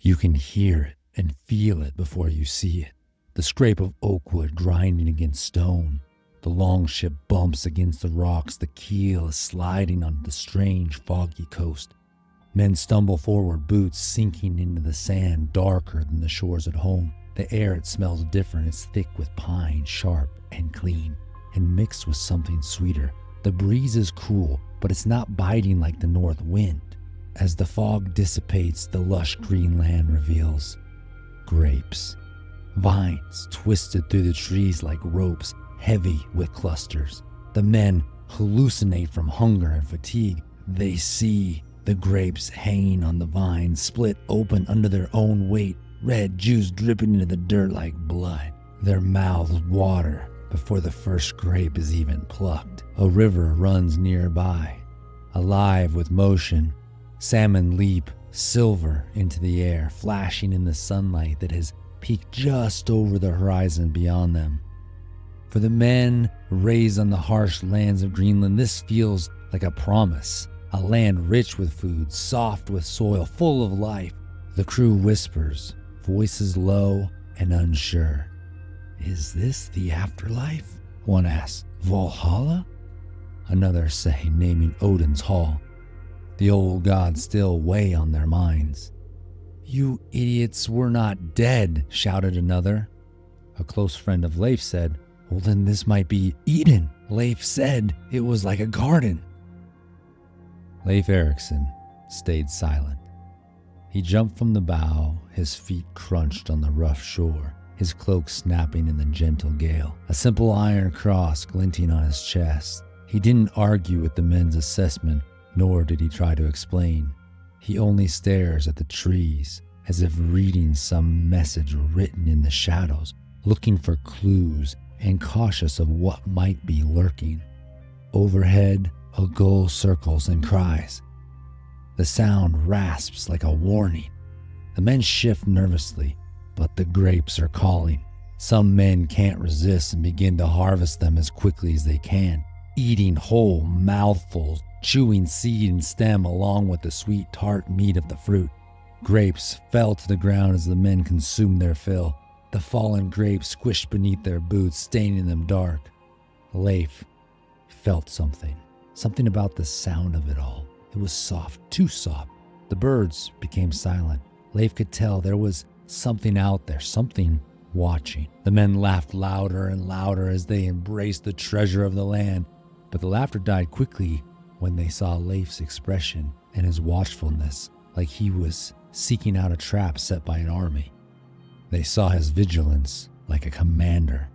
You can hear it and feel it before you see it. The scrape of oak wood grinding against stone. The longship bumps against the rocks. The keel is sliding on the strange, foggy coast. Men stumble forward, boots sinking into the sand, darker than the shores at home. The air, it smells different. It's thick with pine, sharp and clean, and mixed with something sweeter. The breeze is cool, but it's not biting like the north wind. As the fog dissipates, the lush green land reveals grapes. Vines twisted through the trees like ropes, heavy with clusters. The men hallucinate from hunger and fatigue. They see the grapes hanging on the vines, split open under their own weight, red juice dripping into the dirt like blood. Their mouths water before the first grape is even plucked. A river runs nearby, alive with motion. Salmon leap silver into the air, flashing in the sunlight that has peaked just over the horizon beyond them. For the men raised on the harsh lands of Greenland, this feels like a promise. A land rich with food, soft with soil, full of life. The crew whispers, voices low and unsure. Is this the afterlife? One asks. Valhalla? Another say, naming Odin's hall. The old gods still weigh on their minds. You idiots, we're not dead, shouted another. A close friend of Leif said, well then this might be Eden. Leif said it was like a garden. Leif Erikson stayed silent. He jumped from the bow, his feet crunched on the rough shore, his cloak snapping in the gentle gale, a simple iron cross glinting on his chest. He didn't argue with the men's assessment, nor did he try to explain. He only stares at the trees, as if reading some message written in the shadows, looking for clues and cautious of what might be lurking. Overhead, a gull circles and cries. The sound rasps like a warning. The men shift nervously, but the grapes are calling. Some men can't resist and begin to harvest them as quickly as they can, eating whole mouthfuls, chewing seed and stem along with the sweet tart meat of the fruit. Grapes fell to the ground as the men consumed their fill. The fallen grapes squished beneath their boots, staining them dark. Leif felt something about the sound of it all. It was soft, too soft. The birds became silent. Leif could tell there was something out there, something watching. The men laughed louder and louder as they embraced the treasure of the land, but the laughter died quickly when they saw Leif's expression and his watchfulness, like he was seeking out a trap set by an army. They saw his vigilance like a commander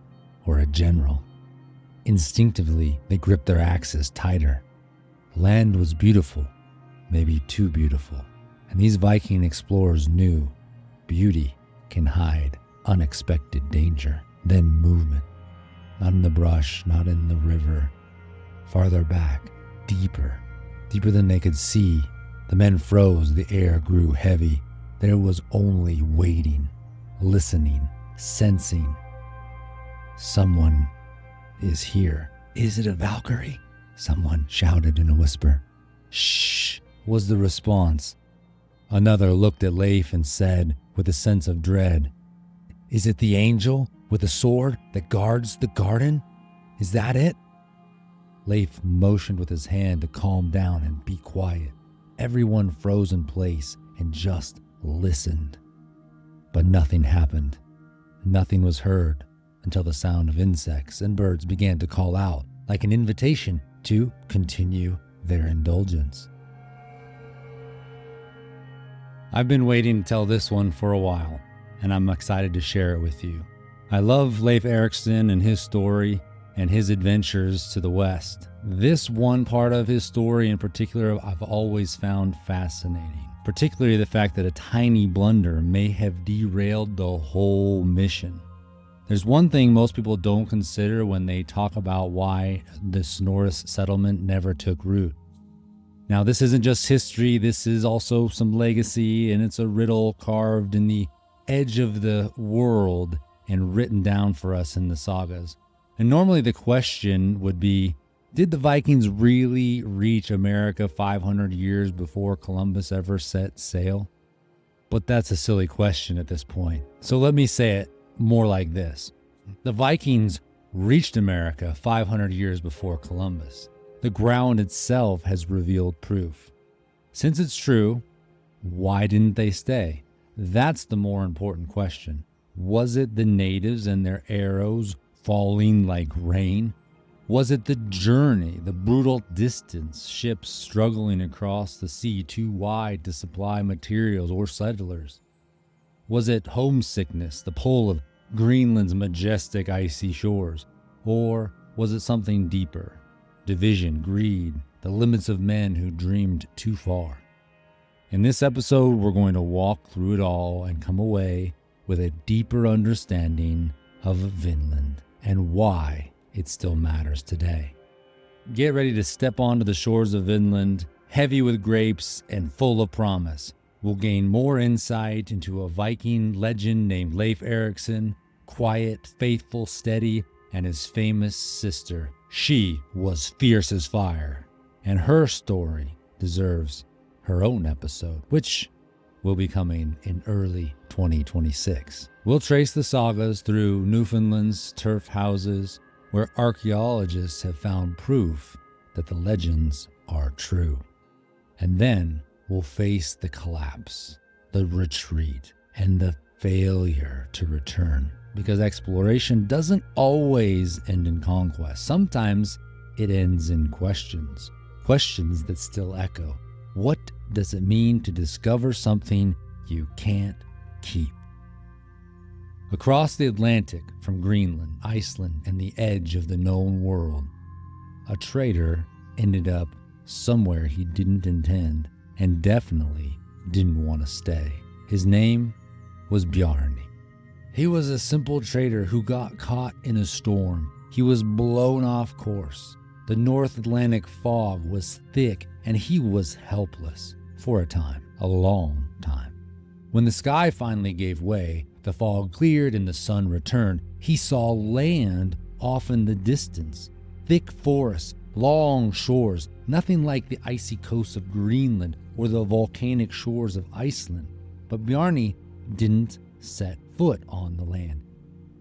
or a general. Instinctively, they gripped their axes tighter. Land was beautiful, maybe too beautiful, and these Viking explorers knew beauty can hide unexpected danger, then movement. Not in the brush, not in the river, farther back, deeper than they could see. The men froze, the air grew heavy. There was only waiting, listening, sensing. Someone is here. Is it a Valkyrie? Someone shouted in a whisper. Shh, was the response. Another looked at Leif and said, with a sense of dread, is it the angel with the sword that guards the garden? Is that it? Leif motioned with his hand to calm down and be quiet. Everyone froze in place and just listened. But nothing happened. Nothing was heard until the sound of insects and birds began to call out, like an invitation to continue their indulgence. I've been waiting to tell this one for a while, and I'm excited to share it with you. I love Leif Erikson and his story and his adventures to the west. This one part of his story in particular I've always found fascinating, particularly the fact that a tiny blunder may have derailed the whole mission. There's one thing most people don't consider when they talk about why this Norse settlement never took root. Now, this isn't just history, this is also some legacy, and it's a riddle carved in the edge of the world and written down for us in the sagas. And normally the question would be, did the Vikings really reach America 500 years before Columbus ever set sail? But that's a silly question at this point. So let me say it more like this. The Vikings reached America 500 years before Columbus. The ground itself has revealed proof. Since it's true, why didn't they stay? That's the more important question. Was it the natives and their arrows falling like rain? Was it the journey, the brutal distance, ships struggling across the sea too wide to supply materials or settlers? Was it homesickness, the pull of Greenland's majestic icy shores? Or was it something deeper? Division, greed, the limits of men who dreamed too far. In this episode, we're going to walk through it all and come away with a deeper understanding of Vinland and why it still matters today. Get ready to step onto the shores of Vinland, heavy with grapes and full of promise. We'll gain more insight into a Viking legend named Leif Erikson, quiet, faithful, steady, and his famous sister. She was fierce as fire, and her story deserves her own episode, which will be coming in early 2026. We'll trace the sagas through Newfoundland's turf houses, where archaeologists have found proof that the legends are true. And then we'll face the collapse, the retreat, and the failure to return. Because exploration doesn't always end in conquest. Sometimes it ends in questions. Questions that still echo. What does it mean to discover something you can't keep? Across the Atlantic, from Greenland, Iceland, and the edge of the known world, a trader ended up somewhere he didn't intend and definitely didn't want to stay. His name was Bjarni. He was a simple trader who got caught in a storm. He was blown off course. The North Atlantic fog was thick and he was helpless for a time, a long time. When the sky finally gave way, the fog cleared and the sun returned. He saw land off in the distance. Thick forests, long shores, nothing like the icy coasts of Greenland or the volcanic shores of Iceland. But Bjarni didn't set foot on the land.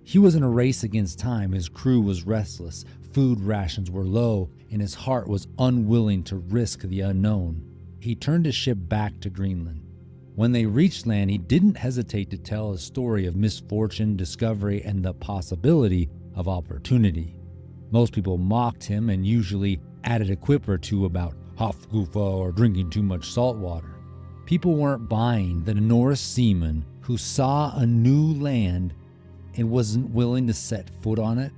He was in a race against time. His crew was restless, food rations were low, and his heart was unwilling to risk the unknown. He turned his ship back to Greenland. When they reached land, he didn't hesitate to tell a story of misfortune, discovery, and the possibility of opportunity. Most people mocked him and usually added a quip or two about Hofgufa or drinking too much salt water. People weren't buying the Norse seaman who saw a new land and wasn't willing to set foot on it.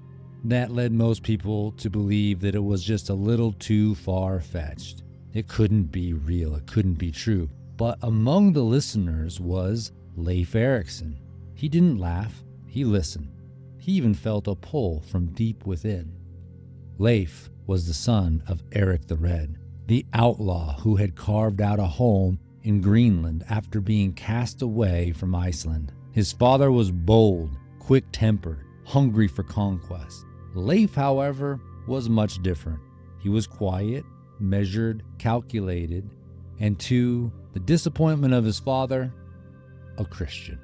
That led most people to believe that it was just a little too far-fetched. It couldn't be real, it couldn't be true. But among the listeners was Leif Erikson. He didn't laugh, he listened. He even felt a pull from deep within. Leif was the son of Erik the Red, the outlaw who had carved out a home in Greenland after being cast away from Iceland. His father was bold, quick-tempered, hungry for conquest. Leif, however, was much different. He was quiet, measured, calculated, and to the disappointment of his father, a Christian.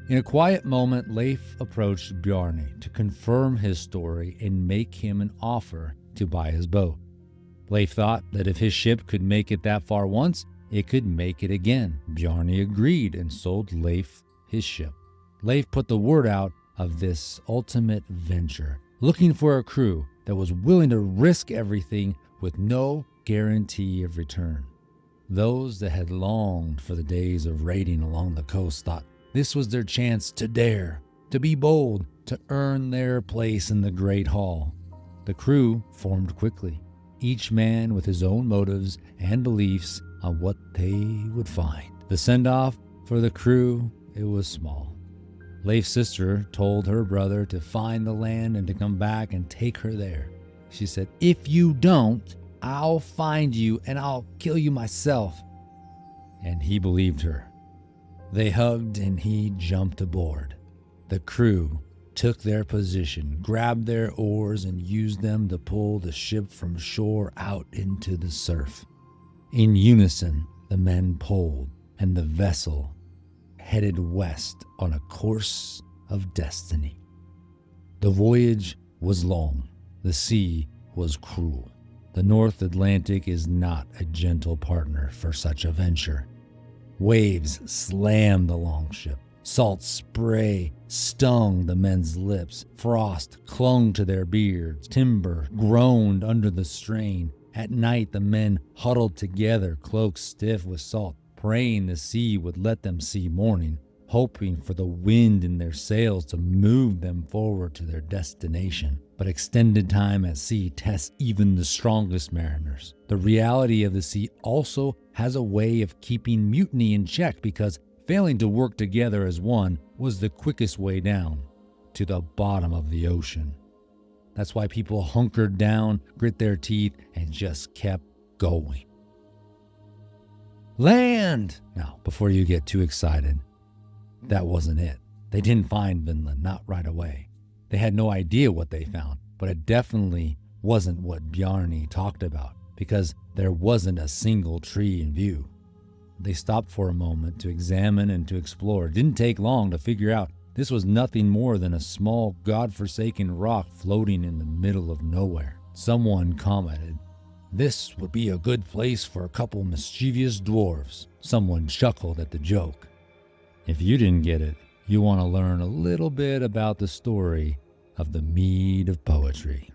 In a quiet moment, Leif approached Bjarni to confirm his story and make him an offer to buy his boat. Leif thought that if his ship could make it that far once, it could make it again. Bjarni agreed and sold Leif his ship. Leif put the word out of this ultimate venture, looking for a crew that was willing to risk everything with no guarantee of return. Those that had longed for the days of raiding along the coast thought this was their chance to dare, to be bold, to earn their place in the Great Hall. The crew formed quickly, each man with his own motives and beliefs on what they would find. The send-off for the crew, it was small. Leif's sister told her brother to find the land and to come back and take her there. She said, "If you don't, I'll find you and I'll kill you myself." And he believed her. They hugged and he jumped aboard. The crew took their position, grabbed their oars, and used them to pull the ship from shore out into the surf. In unison, the men pulled, and the vessel headed west on a course of destiny. The voyage was long. The sea was cruel. The North Atlantic is not a gentle partner for such a venture. Waves slammed the longship. Salt spray stung the men's lips. Frost clung to their beards. Timber groaned under the strain. At night, the men huddled together, cloaks stiff with salt, praying the sea would let them see morning, hoping for the wind in their sails to move them forward to their destination. But extended time at sea tests even the strongest mariners. The reality of the sea also has a way of keeping mutiny in check, because failing to work together as one was the quickest way down to the bottom of the ocean. That's why people hunkered down, grit their teeth, and just kept going. Land! Now, before you get too excited, that wasn't it. They didn't find Vinland, not right away. They had no idea what they found, but it definitely wasn't what Bjarni talked about, because there wasn't a single tree in view. They stopped for a moment to examine and to explore. It didn't take long to figure out this was nothing more than a small, godforsaken rock floating in the middle of nowhere. Someone commented, "This would be a good place for a couple mischievous dwarves." Someone chuckled at the joke. If you didn't get it, you want to learn a little bit about the story of the Mead of Poetry.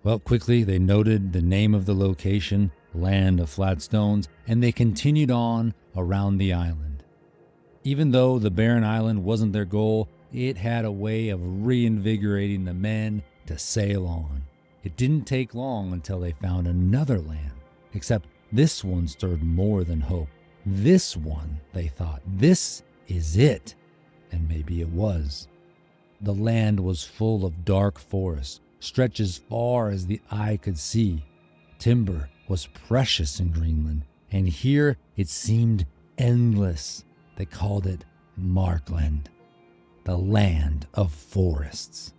Well, quickly they noted the name of the location, Land of Flat Stones, and they continued on around the island. Even though the barren island wasn't their goal, it had a way of reinvigorating the men to sail on. It didn't take long until they found another land, except this one stirred more than hope. This one, they thought, this is it. And maybe it was. The land was full of dark forests, stretched as far as the eye could see. Timber was precious in Greenland, and here it seemed endless. They called it Markland, the land of forests.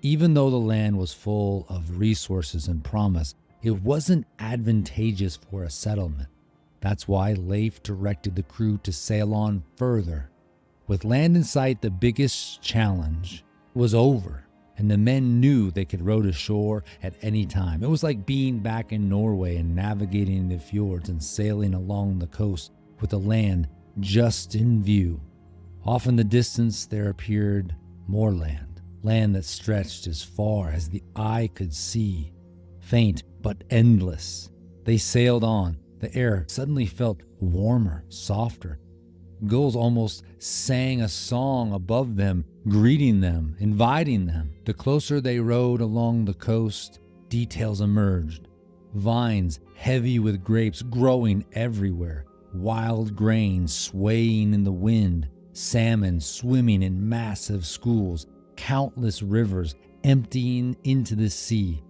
Even though the land was full of resources and promise, it wasn't advantageous for a settlement. That's why Leif directed the crew to sail on further. With land in sight, the biggest challenge was over, and the men knew they could row to shore at any time. It was like being back in Norway and navigating the fjords and sailing along the coast with the land just in view. Off in the distance there appeared more land that stretched as far as the eye could see, faint but endless. They sailed on. The air suddenly felt warmer, softer. Gulls almost sang a song above them, greeting them, inviting them. The closer they rowed along the coast, details emerged. Vines heavy with grapes growing everywhere, wild grain swaying in the wind, salmon swimming in massive schools, countless rivers emptying into the sea.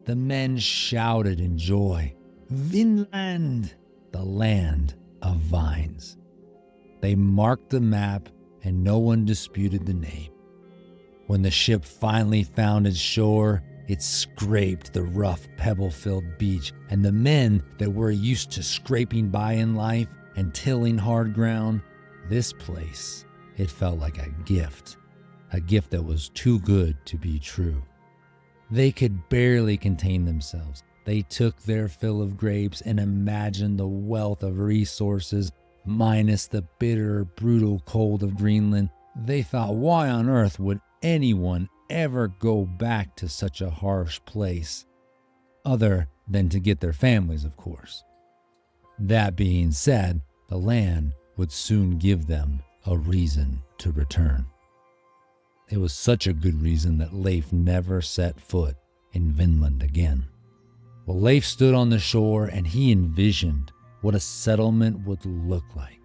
The men shouted in joy, "Vinland, the land of vines." They marked the map, and no one disputed the name. When the ship finally found its shore, it scraped the rough, pebble-filled beach, and the men that were used to scraping by in life and tilling hard ground, this place, it felt like a gift that was too good to be true. They could barely contain themselves. They took their fill of grapes and imagined the wealth of resources minus the bitter, brutal cold of Greenland. They thought, why on earth would anyone ever go back to such a harsh place? Other than to get their families, of course. That being said, the land would soon give them a reason to return. It was such a good reason that Leif never set foot in Vinland again. Well, Leif stood on the shore and he envisioned what a settlement would look like,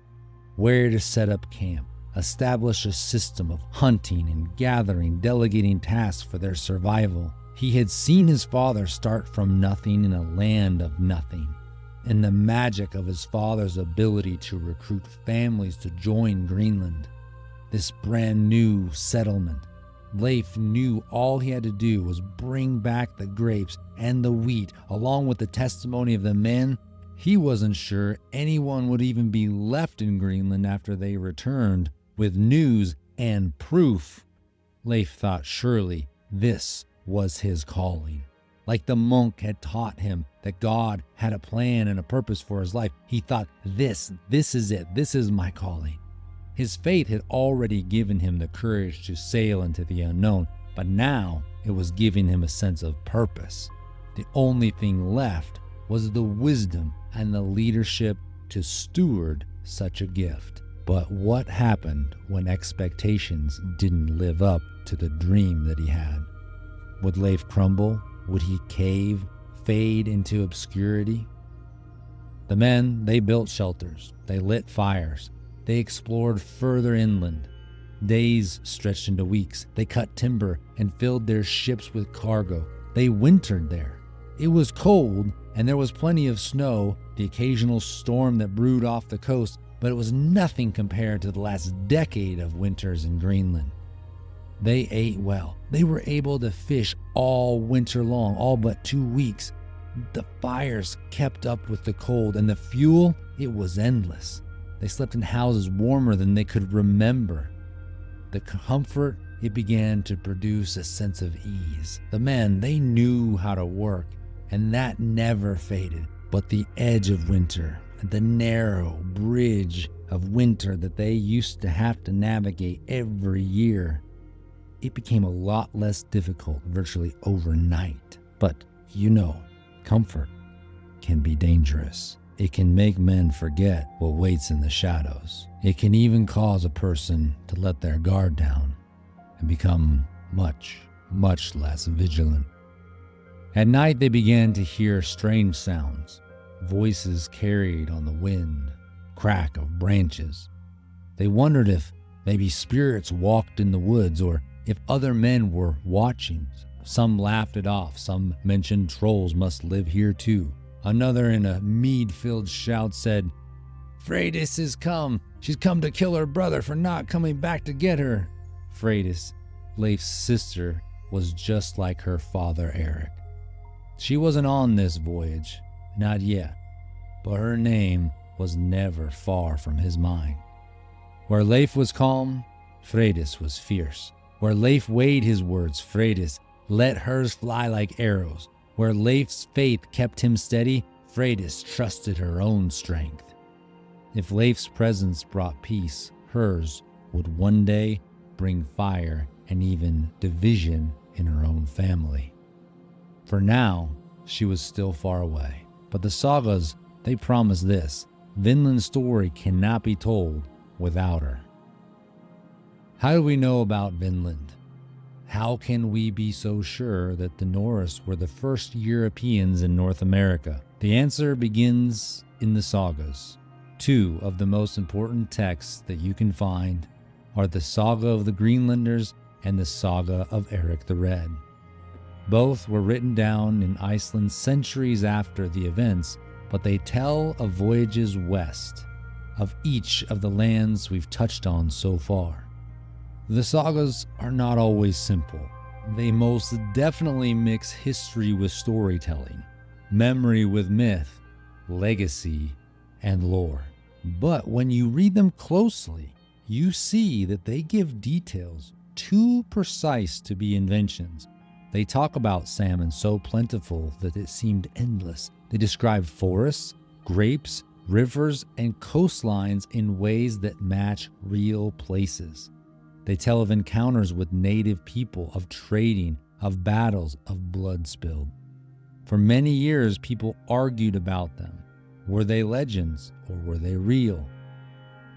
where to set up camp, establish a system of hunting and gathering, delegating tasks for their survival. He had seen his father start from nothing in a land of nothing, and the magic of his father's ability to recruit families to join Greenland. This brand new settlement. Leif knew all he had to do was bring back the grapes and the wheat, along with the testimony of the men, He wasn't sure anyone would even be left in Greenland after they returned with news and proof. Leif thought surely this was his calling. Like the monk had taught him that God had a plan and a purpose for his life, he thought, this is it. This is my calling. His faith had already given him the courage to sail into the unknown, but now it was giving him a sense of purpose. The only thing left was the wisdom and the leadership to steward such a gift. But what happened when expectations didn't live up to the dream that he had? Would Leif crumble? Would he cave, fade into obscurity? The men, they built shelters, they lit fires, they explored further inland. Days stretched into weeks. They cut timber and filled their ships with cargo. They wintered there. It was cold and there was plenty of snow, the occasional storm that brewed off the coast, but it was nothing compared to the last decade of winters in Greenland. They ate well. They were able to fish all winter long, all but 2 weeks. The fires kept up with the cold, and the fuel, it was endless. They slept in houses warmer than they could remember. The comfort, it began to produce a sense of ease. The men, they knew how to work, and that never faded. But the edge of winter, the narrow bridge of winter that they used to have to navigate every year, it became a lot less difficult virtually overnight. But comfort can be dangerous. It can make men forget what waits in the shadows. It can even cause a person to let their guard down and become much, much less vigilant. At night, they began to hear strange sounds, voices carried on the wind, crack of branches. They wondered if maybe spirits walked in the woods or if other men were watching. Some laughed it off. Some mentioned trolls must live here too. Another, in a mead-filled shout, said, "Freydís has come. She's come to kill her brother for not coming back to get her." Freydís, Leif's sister, was just like her father Erik. She wasn't on this voyage, not yet, but her name was never far from his mind. Where Leif was calm, Freydís was fierce. Where Leif weighed his words, Freydís let hers fly like arrows. Where Leif's faith kept him steady, Freydís trusted her own strength. If Leif's presence brought peace, hers would one day bring fire and even division in her own family. For now, she was still far away. But the sagas, they promise this: Vinland's story cannot be told without her. How do we know about Vinland? How can we be so sure that the Norse were the first Europeans in North America? The answer begins in the sagas. Two of the most important texts that you can find are the Saga of the Greenlanders and the Saga of Erik the Red. Both were written down in Iceland centuries after the events, but they tell of voyages west of each of the lands we've touched on so far. The sagas are not always simple. They most definitely mix history with storytelling, memory with myth, legacy, and lore. But when you read them closely, you see that they give details too precise to be inventions. They talk about salmon so plentiful that it seemed endless. They describe forests, grapes, rivers, and coastlines in ways that match real places. They tell of encounters with native people, of trading, of battles, of blood spilled. For many years, people argued about them. Were they legends or were they real?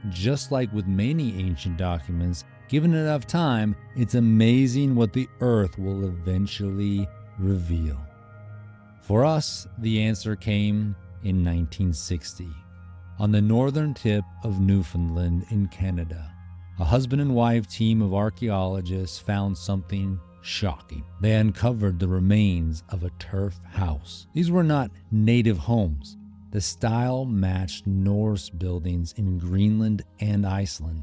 Just like with many ancient documents, given enough time, it's amazing what the earth will eventually reveal. For us, the answer came in 1960, on the northern tip of Newfoundland in Canada. A husband and wife team of archaeologists found something shocking. They uncovered the remains of a turf house. These were not native homes. The style matched Norse buildings in Greenland and Iceland.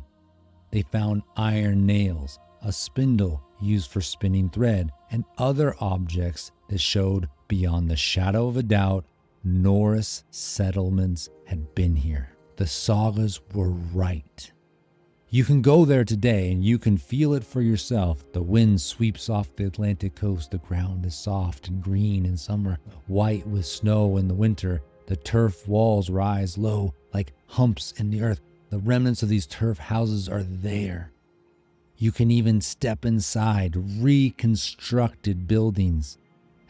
They found iron nails, a spindle used for spinning thread, and other objects that showed beyond the shadow of a doubt Norse settlements had been here. The sagas were right. You can go there today and you can feel it for yourself. The wind sweeps off the Atlantic coast. The ground is soft and green in summer, white with snow in the winter. The turf walls rise low like humps in the earth. The remnants of these turf houses are there. You can even step inside reconstructed buildings,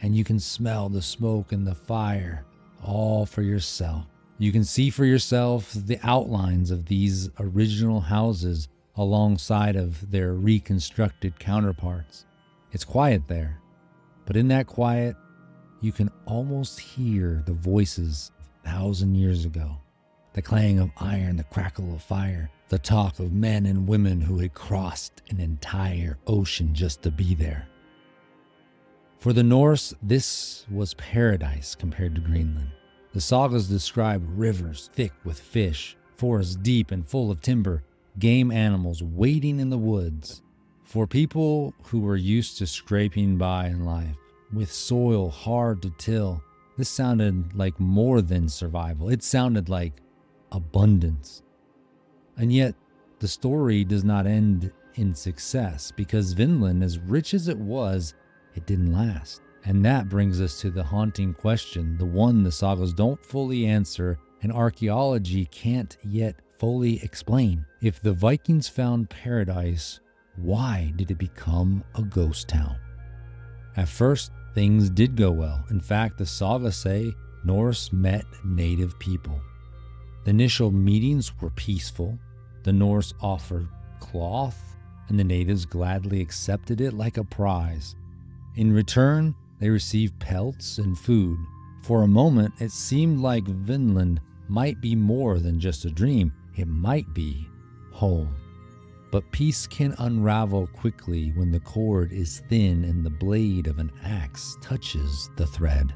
and you can smell the smoke and the fire, all for yourself. You can see for yourself the outlines of these original houses alongside of their reconstructed counterparts. It's quiet there, but in that quiet, you can almost hear the voices of 1,000 years ago. The clang of iron, the crackle of fire, the talk of men and women who had crossed an entire ocean just to be there. For the Norse, this was paradise compared to Greenland. The sagas describe rivers thick with fish, forests deep and full of timber, game animals waiting in the woods. For people who were used to scraping by in life, with soil hard to till, this sounded like more than survival. It sounded like abundance. And yet, the story does not end in success, because Vinland, as rich as it was, it didn't last. And that brings us to the haunting question, the one the sagas don't fully answer and archaeology can't yet fully explain. If the Vikings found paradise, why did it become a ghost town? At first, things did go well. In fact, the sagas say Norse met native people. The initial meetings were peaceful. The Norse offered cloth, and the natives gladly accepted it like a prize. In return, they received pelts and food. For a moment, it seemed like Vinland might be more than just a dream. It might be home. But peace can unravel quickly when the cord is thin and the blade of an axe touches the thread.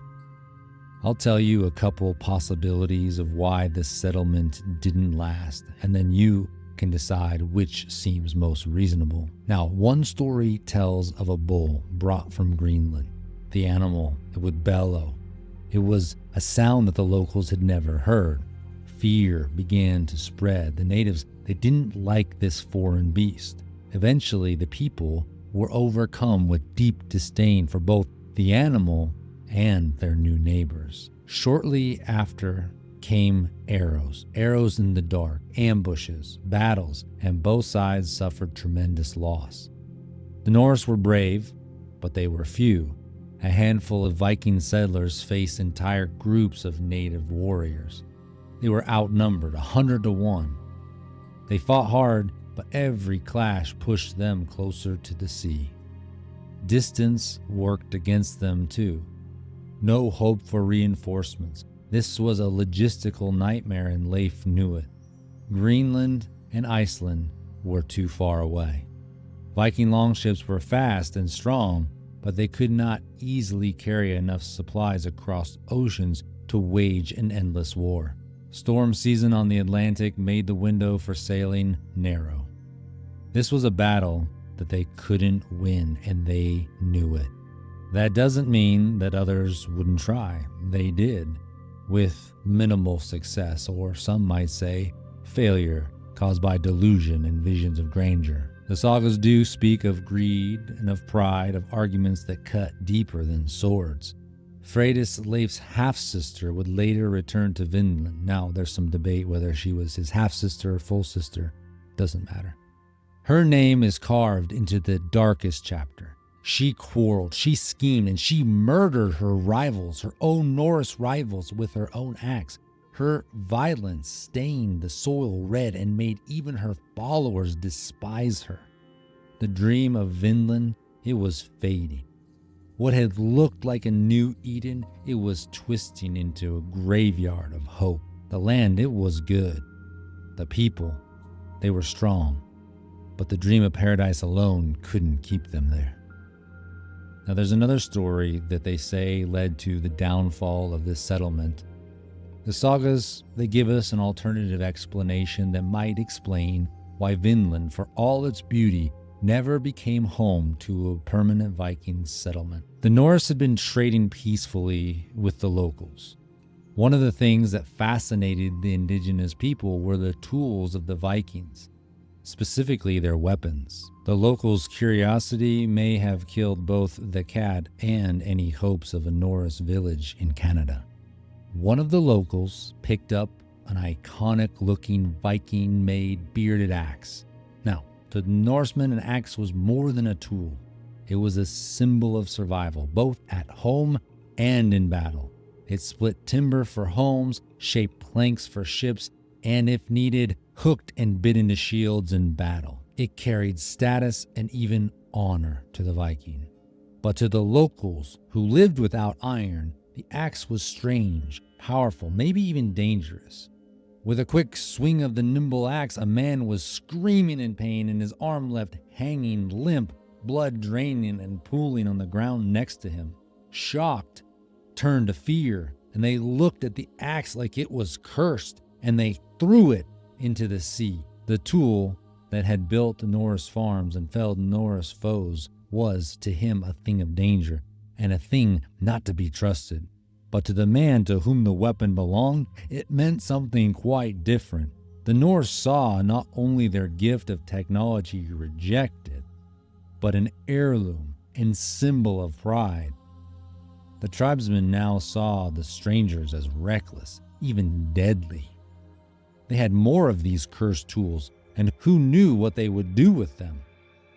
I'll tell you a couple possibilities of why this settlement didn't last, and then you can decide which seems most reasonable. Now, one story tells of a bull brought from Greenland. The animal, it would bellow. It was a sound that the locals had never heard. Fear began to spread. The natives, they didn't like this foreign beast. Eventually, the people were overcome with deep disdain for both the animal and their new neighbors. Shortly after came arrows in the dark, ambushes, battles, and both sides suffered tremendous loss. The Norse were brave, but they were few. A handful of Viking settlers faced entire groups of native warriors. They were outnumbered 100 to 1. They fought hard, but every clash pushed them closer to the sea. Distance worked against them too. No hope for reinforcements. This was a logistical nightmare, and Leif knew it. Greenland and Iceland were too far away. Viking longships were fast and strong, but they could not easily carry enough supplies across oceans to wage an endless war. Storm season on the Atlantic made the window for sailing narrow. This was a battle that they couldn't win, and they knew it. That doesn't mean that others wouldn't try. They did, with minimal success, or some might say failure, caused by delusion and visions of grandeur. The sagas do speak of greed and of pride, of arguments that cut deeper than swords. Freydís, Leif's half-sister, would later return to Vinland. Now, there's some debate whether she was his half-sister or full sister. Doesn't matter. Her name is carved into the darkest chapter. She quarreled, she schemed, and she murdered her rivals, her own Norse rivals, with her own axe. Her violence stained the soil red and made even her followers despise her. The dream of Vinland, it was fading. What had looked like a new Eden, it was twisting into a graveyard of hope. The land, it was good. The people, they were strong. But the dream of paradise alone couldn't keep them there. Now, there's another story that they say led to the downfall of this settlement. The sagas, they give us an alternative explanation that might explain why Vinland, for all its beauty, never became home to a permanent Viking settlement. The Norse had been trading peacefully with the locals. One of the things that fascinated the indigenous people were the tools of the Vikings, specifically their weapons. The locals' curiosity may have killed both the cat and any hopes of a Norse village in Canada. One of the locals picked up an iconic-looking Viking-made bearded axe. Now, to the Norsemen, an axe was more than a tool. It was a symbol of survival, both at home and in battle. It split timber for homes, shaped planks for ships, and if needed, hooked and bit into shields in battle. It carried status and even honor to the Viking. But to the locals who lived without iron, the axe was strange, powerful, maybe even dangerous. With a quick swing of the nimble axe, a man was screaming in pain and his arm left hanging limp, blood draining and pooling on the ground next to him. Shocked turned to fear, and they looked at the axe like it was cursed, and they threw it into the sea. The tool that had built Norse farms and felled Norse foes was to him a thing of danger and a thing not to be trusted. But to the man to whom the weapon belonged, it meant something quite different. The Norse saw not only their gift of technology rejected, but an heirloom and symbol of pride. The tribesmen now saw the strangers as reckless, even deadly. They had more of these cursed tools, and who knew what they would do with them?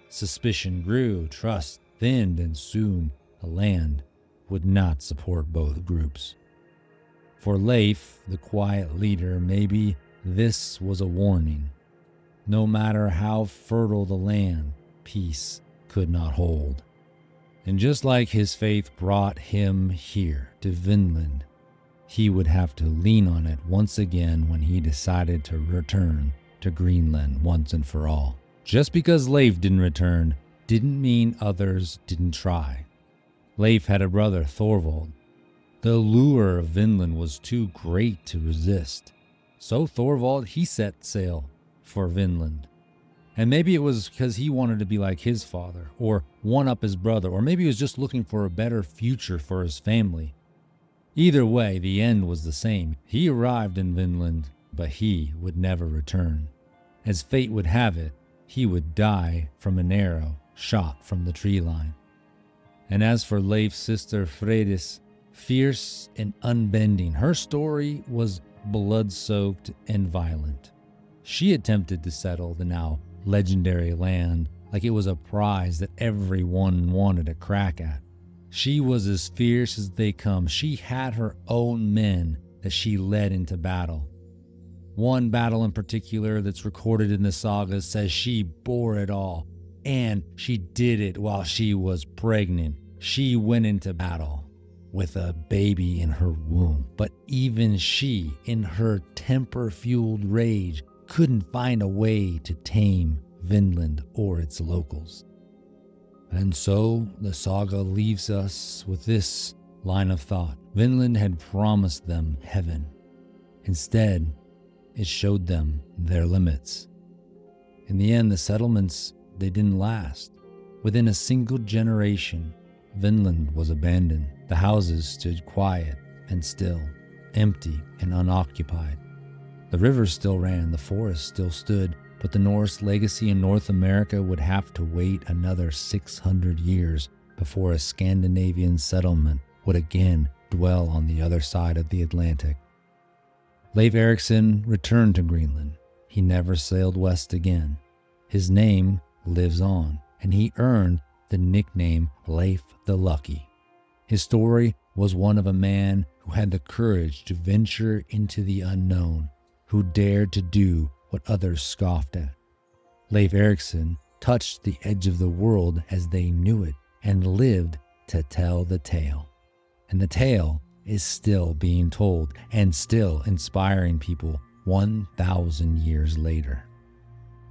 Suspicion grew, trust thinned, and soon the land would not support both groups. For Leif, the quiet leader, maybe this was a warning. No matter how fertile the land, peace could not hold. And just like his faith brought him here to Vinland, he would have to lean on it once again when he decided to return to Greenland once and for all. Just because Leif didn't return didn't mean others didn't try. Leif had a brother, Thorvald. The lure of Vinland was too great to resist. So Thorvald, he set sail for Vinland. And maybe it was because he wanted to be like his father, or one up his brother, or maybe he was just looking for a better future for his family. Either way, the end was the same. He arrived in Vinland, but he would never return. As fate would have it, he would die from an arrow shot from the tree line. And as for Leif's sister Freydís, fierce and unbending, her story was blood-soaked and violent. She attempted to settle the now legendary land like it was a prize that everyone wanted a crack at. She was as fierce as they come. She had her own men that she led into battle. One battle in particular that's recorded in the sagas says she bore it all, and she did it while she was pregnant. She went into battle with a baby in her womb, but even she, in her temper-fueled rage, couldn't find a way to tame Vinland or its locals. And so the saga leaves us with this line of thought. Vinland had promised them heaven. Instead, it showed them their limits. In the end, the settlements, they didn't last. Within a single generation, Vinland was abandoned. The houses stood quiet and still, empty and unoccupied. The rivers still ran, the forests still stood, but the Norse legacy in North America would have to wait another 600 years before a Scandinavian settlement would again dwell on the other side of the Atlantic. Leif Erikson returned to Greenland. He never sailed west again. His name lives on, and he earned the nickname Leif the Lucky. His story was one of a man who had the courage to venture into the unknown, who dared to do what others scoffed at. Leif Erikson touched the edge of the world as they knew it and lived to tell the tale. And the tale is still being told and still inspiring people 1,000 years later.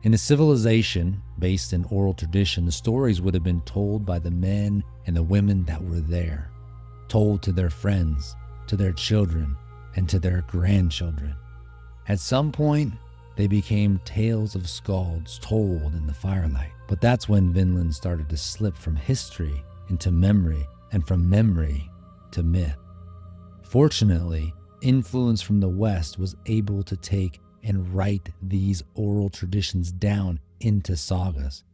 In a civilization based in oral tradition, the stories would have been told by the men and the women that were there, told to their friends, to their children, and to their grandchildren. At some point, they became tales of skalds told in the firelight. But that's when Vinland started to slip from history into memory, and from memory to myth. Fortunately, influence from the West was able to take and write these oral traditions down into sagas.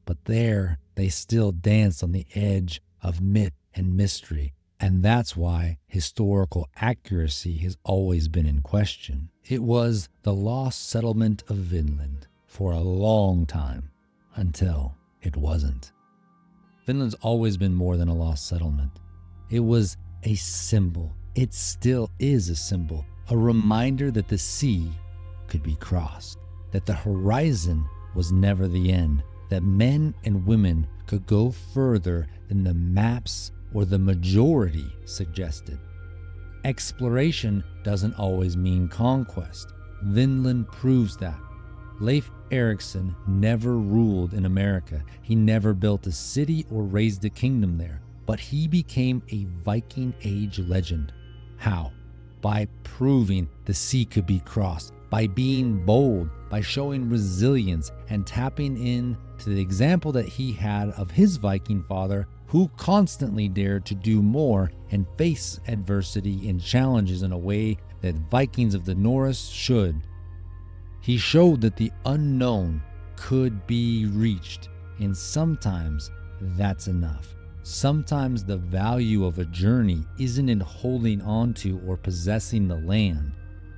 But there, they still danced on the edge of myth and mystery, and that's why historical accuracy has always been in question. It was the lost settlement of Vinland for a long time, until it wasn't. Vinland's always been more than a lost settlement. It was a symbol. It still is a symbol, a reminder that the sea could be crossed, that the horizon was never the end, that men and women could go further than the maps or the majority suggested. Exploration doesn't always mean conquest. Vinland proves that. Leif Erikson never ruled in America. He never built a city or raised a kingdom there, but he became a Viking Age legend. How? By proving the sea could be crossed, by being bold, by showing resilience and tapping in to the example that he had of his Viking father, who constantly dared to do more and face adversity and challenges in a way that Vikings of the Norse should. He showed that the unknown could be reached, and sometimes that's enough. Sometimes the value of a journey isn't in holding on to or possessing the land,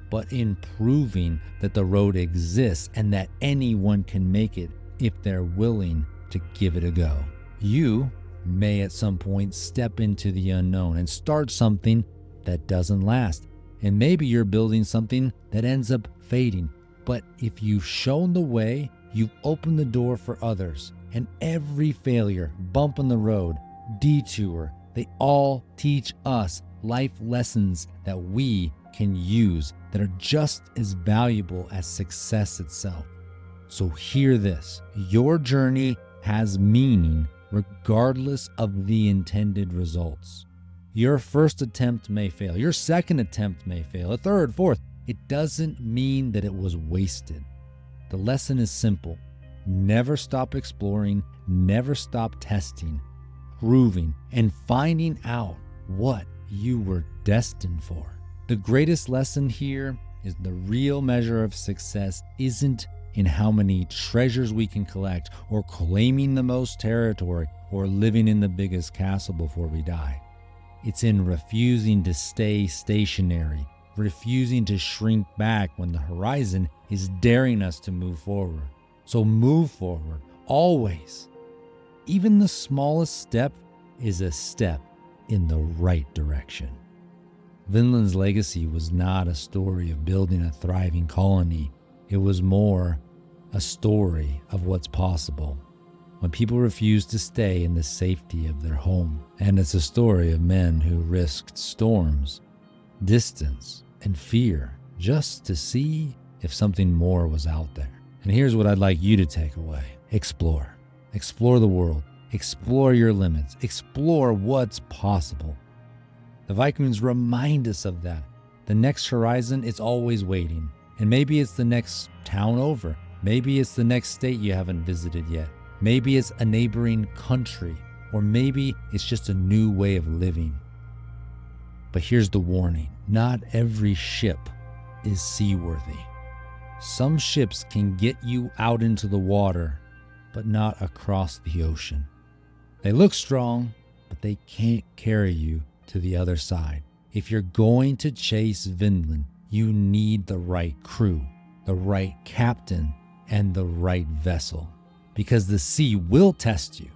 but in proving that the road exists and that anyone can make it if they're willing to give it a go. You may at some point step into the unknown and start something that doesn't last. And maybe you're building something that ends up fading. But if you've shown the way, you've opened the door for others. And every failure, bump in the road, detour, they all teach us life lessons that we can use that are just as valuable as success itself. So hear this, your journey has meaning regardless of the intended results. Your first attempt may fail, your second attempt may fail, a third, fourth. It doesn't mean that it was wasted. The lesson is simple. Never stop exploring, never stop testing, proving, and finding out what you were destined for. The greatest lesson here is the real measure of success isn't in how many treasures we can collect, or claiming the most territory, or living in the biggest castle before we die. It's in refusing to stay stationary, refusing to shrink back when the horizon is daring us to move forward. So move forward, always. Even the smallest step is a step in the right direction. Vinland's legacy was not a story of building a thriving colony. It was more a story of what's possible when people refuse to stay in the safety of their home. And it's a story of men who risked storms, distance, and fear just to see if something more was out there. And here's what I'd like you to take away. Explore. Explore the world. Explore your limits. Explore what's possible. The Vikings remind us of that. The next horizon is always waiting. And maybe it's the next town over. Maybe it's the next state you haven't visited yet. Maybe it's a neighboring country. Or maybe it's just a new way of living. But here's the warning. Not every ship is seaworthy. Some ships can get you out into the water, but not across the ocean. They look strong, but they can't carry you to the other side. If you're going to chase Vinland, you need the right crew, the right captain, and the right vessel. Because the sea will test you,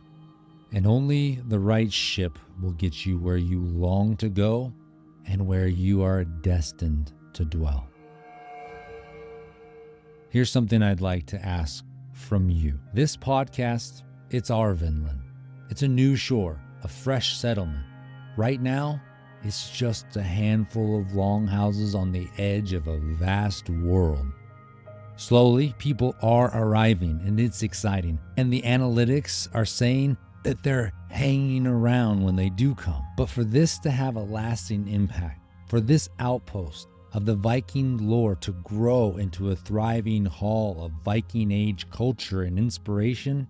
and only the right ship will get you where you long to go and where you are destined to dwell. Here's something I'd like to ask from you. This podcast, it's our Vinland. It's a new shore, a fresh settlement. Right now, it's just a handful of longhouses on the edge of a vast world. Slowly, people are arriving, and it's exciting. And the analytics are saying that they're hanging around when they do come. But for this to have a lasting impact, for this outpost of the Viking lore to grow into a thriving hall of Viking Age culture and inspiration,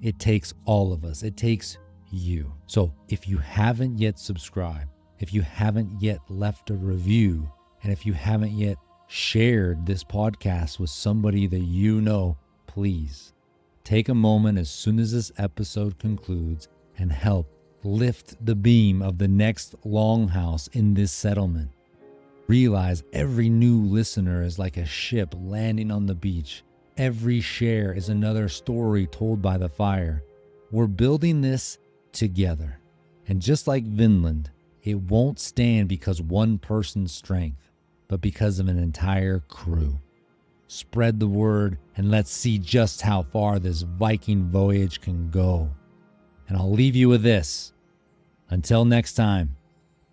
it takes all of us. It takes you. So if you haven't yet subscribed, if you haven't yet left a review, and if you haven't yet shared this podcast with somebody that you know, please take a moment as soon as this episode concludes and help lift the beam of the next longhouse in this settlement. Realize every new listener is like a ship landing on the beach. Every share is another story told by the fire. We're building this together. And just like Vinland, it won't stand because one person's strength, but because of an entire crew. Spread the word and let's see just how far this Viking voyage can go. And I'll leave you with this. Until next time,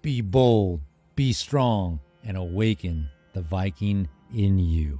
be bold, be strong, and awaken the Viking in you.